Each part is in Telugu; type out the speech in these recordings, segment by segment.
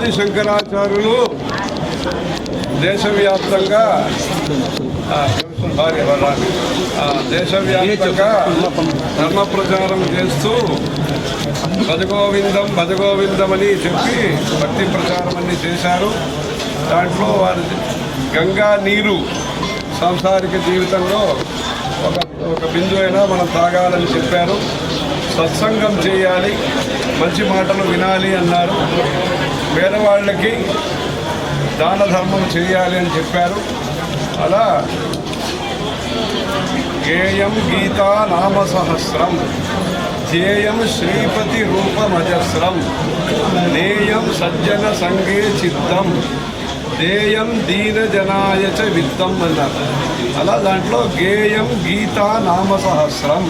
ఆది శంకరాచార్యులు దేశవ్యాప్తంగా ధర్మ ప్రచారం చేస్తూ భజగోవిందం భజగోవిందమని చెప్పి భక్తి ప్రచారం అన్ని చేశారు. దాంట్లో వారి గంగా నీరు సాంసారిక జీవితంలో ఒక బిందు అయినా మనం తాగాలని చెప్పారు. సత్సంగం చేయాలి, మంచి మాటలు వినాలి అన్నారు. పేదవాళ్ళకి దాన ధర్మం చేయాలి అని చెప్పారు. అలా గేయం గీతా నామ సహస్రం ధ్యేయం శ్రీపతి రూపమజస్రం నేయం సజ్జన సంగే చిత్తం దేయం దీనజనాయ చ విత్తం అన్నారు. అలా దాంట్లో గేయం గీతా నామ సహస్రం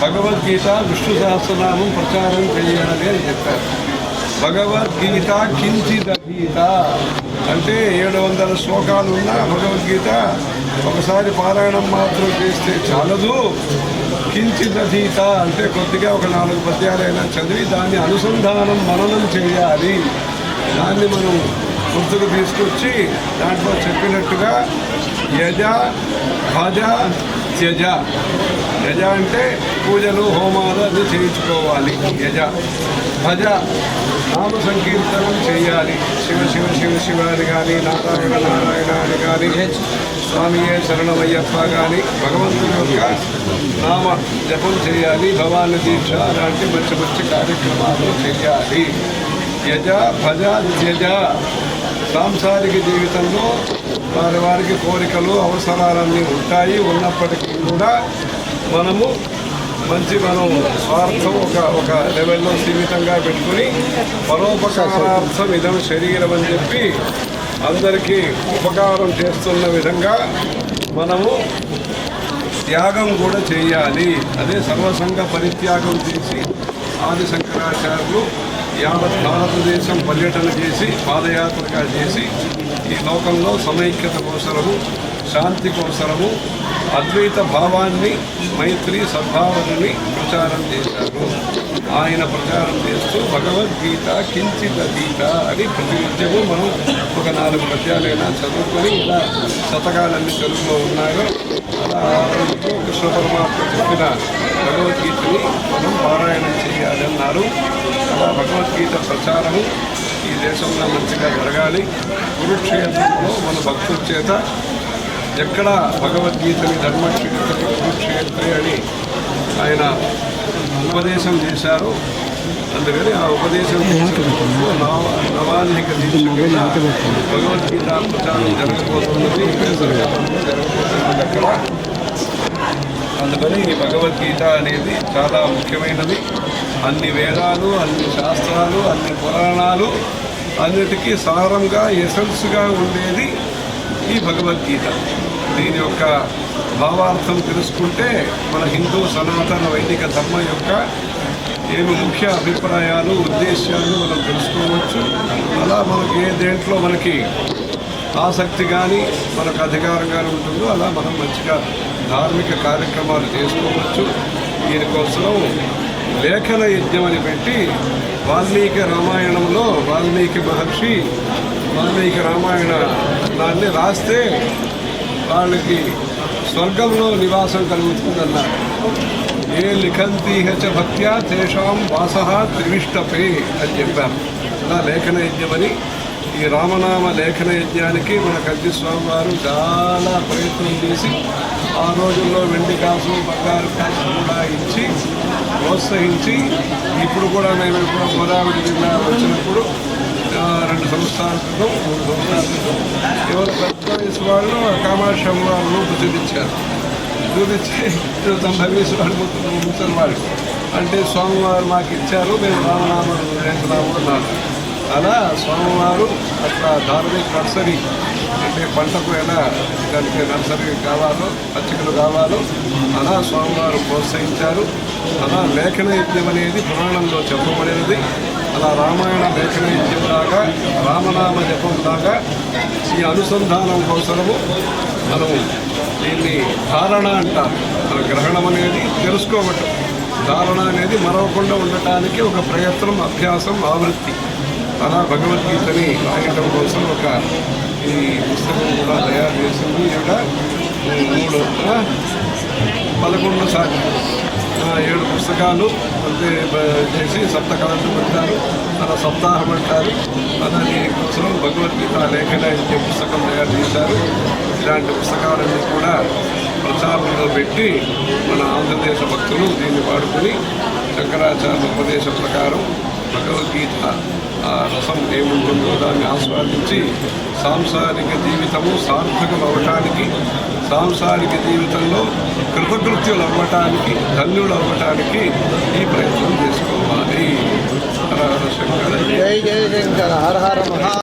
భగవద్గీత విష్ణు సహస్రనామం ప్రచారం చేయాలి అని చెప్పారు. భగవద్గీత కించిదీత అంటే 700 శ్లోకాలు ఉన్న భగవద్గీత ఒకసారి పారాయణం మాత్రం చేస్తే చాలదు. కించిదీత అంటే కొద్దిగా ఒక 4 పద్యాలైనా చదివి దాన్ని అనుసంధానం మననం చేయాలి. దాన్ని మనం గుర్తుకు తీసుకొచ్చి దాంట్లో చెప్పినట్టుగా యజ భజ త్యజ. యజ అంటే పూజలు హోమాలు అన్నీ చేయించుకోవాలి. యజ భజ నామ సంకీర్తనం చేయాలి. శివ శివ శివ శివ అని కానీ నారాయణ నారాయణ అని కానీ స్వామియే శరణమయ్యప్ప కానీ భగవంతుని యొక్క నామ జపం చేయాలి. భవాని దీక్ష అలాంటి మంచి మంచి కార్యక్రమాలు చేయాలి. యజ భజ త్యజ. సాంసారిక జీవితంలో వారికి కోరికలు అవసరాలన్నీ ఉంటాయి. ఉన్నప్పటికీ కూడా మనం స్వార్థం ఒక లెవెల్లో సీమితంగా పెట్టుకుని పరోపకారార్థం ఇదం శరీరం అని చెప్పి అందరికీ ఉపకారం చేస్తున్న విధంగా మనము త్యాగం కూడా చేయాలి. అదే సర్వసంగ పరిత్యాగం చేసి ఆది శంకరాచార్యులు యావత్ భారతదేశం పర్యటన చేసి పాదయాత్రగా చేసి ఈ లోకంలో సమైక్యత కోసరము, శాంతి కోసరము, అద్వైత భావాన్ని, మైత్రి సద్భావనని ప్రచారం చేశారు. ఆయన ప్రచారం చేస్తూ భగవద్గీత కించిదీత అని ప్రతినిత్యము మనం ఒక 4 పద్యాలైనా చదువుకొని ఇలా శతకాలన్నీ తెలుగులో ఉన్నాయో అలా కృష్ణ పరమాత్మ చెప్పిన భగవద్గీతని మనం పారాయణం చేయాలి అన్నారు. అలా భగవద్గీత ప్రచారము ఈ దేశంలో మంచిగా జరగాలి. కురుక్షేత్రంలో మన భక్తుల చేత ఎక్కడ భగవద్గీతని ధర్మక్షేత్రి కురుక్షేత్రి అని ఆయన ఉపదేశం చేశారు. అందుకని ఆ ఉపదేశం నవాన్నిక దీక్ష భగవద్గీత ప్రచారం జరగబోతున్నది అక్కడ. అందుకని ఈ భగవద్గీత అనేది చాలా ముఖ్యమైనది. అన్ని వేదాలు, అన్ని శాస్త్రాలు, అన్ని పురాణాలు అన్నిటికీ సారంగా ఎసెన్స్గా ఉండేది ఈ భగవద్గీత. దీని యొక్క భావార్థం తెలుసుకుంటే మన హిందూ సనాతన వైదిక ధర్మం యొక్క ఏమి ముఖ్య అభిప్రాయాలు, ఉద్దేశాలు మనం తెలుసుకోవచ్చు. అలా మనకి దేంట్లో మనకి ఆసక్తి కానీ మనకు అధికారం కానీ ఉంటుందో అలా మనం మంచిగా ధార్మిక కార్యక్రమాలు చేసుకోవచ్చు. దీనికోసం లేఖన యజ్ఞం అని పెట్టి వాల్మీకి రామాయణంలో వాల్మీకి మహర్షి వాల్మీకి రామాయణాన్ని రాస్తే వాళ్ళకి స్వర్గంలో నివాసం కలుగుతుందన్నారు. ఏ లిఖంతీహ చ భక్త్యా తేషాం వాసః త్రివిష్టపే అని చెప్పారు. అలా లేఖన యజ్ఞమని ఈ రామనామ లేఖన యజ్ఞానికి మన కద్ది స్వామి వారు చాలా ప్రయత్నం చేసి ఆ రోజుల్లో వెండి కాసు, బంగారు కాసు కూడా ఇచ్చి ప్రోత్సహించి ఇప్పుడు కూడా మేము ఇప్పుడు గోదావరి జిల్లా వచ్చినప్పుడు 2 సంవత్సరాల క్రితం 3 సంవత్సరాల క్రితం ఎవరు పెద్ద వయసు వాళ్ళు కామాక్షి అమ్మవారు రూపు చూపించారు. చూపించి 90 వయసు వాళ్ళు ముసలి వాళ్ళు అంటే స్వామివారు మాకు ఇచ్చారు, మేము రామనామం వేస్తున్నాము అన్నారు. అలా స్వామివారు అట్లా ధార్మిక నర్సరీ అంటే పంటకు ఎలా దానికి నర్సరీ కావాలో, పచ్చికలు కావాలో అలా స్వామివారు ప్రోత్సహించారు. అలా లేఖన యజ్ఞం అనేది పురాణంలో చెప్పబడినది. అలా రామాయణ లేఖన యజ్ఞంలాగా, రామనామ జపంలాగా ఈ అనుసంధానం కోసము మనం దీన్ని ధారణ అంటారు. మన గ్రహణం అనేది తెలుసుకోవటం, ధారణ అనేది మరవకుండా ఉండటానికి ఒక ప్రయత్నం, అభ్యాసం, ఆవృత్తి. అలా భగవద్గీతని రాయటం కోసం ఒక ఈ పుస్తకం కూడా తయారు చేసింది. ఈవిడ 11 సార్లు 7 పుస్తకాలు అంతే చేసి సప్తకాలను పెట్టారు. అలా సప్తాహం అంటారు. అలా దీనికోసం భగవద్గీత లేఖన ఇచ్చే పుస్తకం తయారు చేశారు. ఇలాంటి పుస్తకాలన్నీ కూడా ప్రచారంలో పెట్టి మన ఆంధ్రదేశ భక్తులు దీన్ని వాడుకొని శంకరాచార్య ఉపదేశం ప్రకారం భగవద్గీత ఆ రసం ఏముంటుందో దాన్ని ఆస్వాదించి సాంసారిక జీవితము సార్థకం అవ్వటానికి, సాంసారిక జీవితంలో కృతకృత్యులు అవ్వటానికి, ధన్యులు అవ్వటానికి ఈ ప్రయత్నం చేసుకోవాలి. హర హర శంకర. జై జయ శంకర. హర హర మహా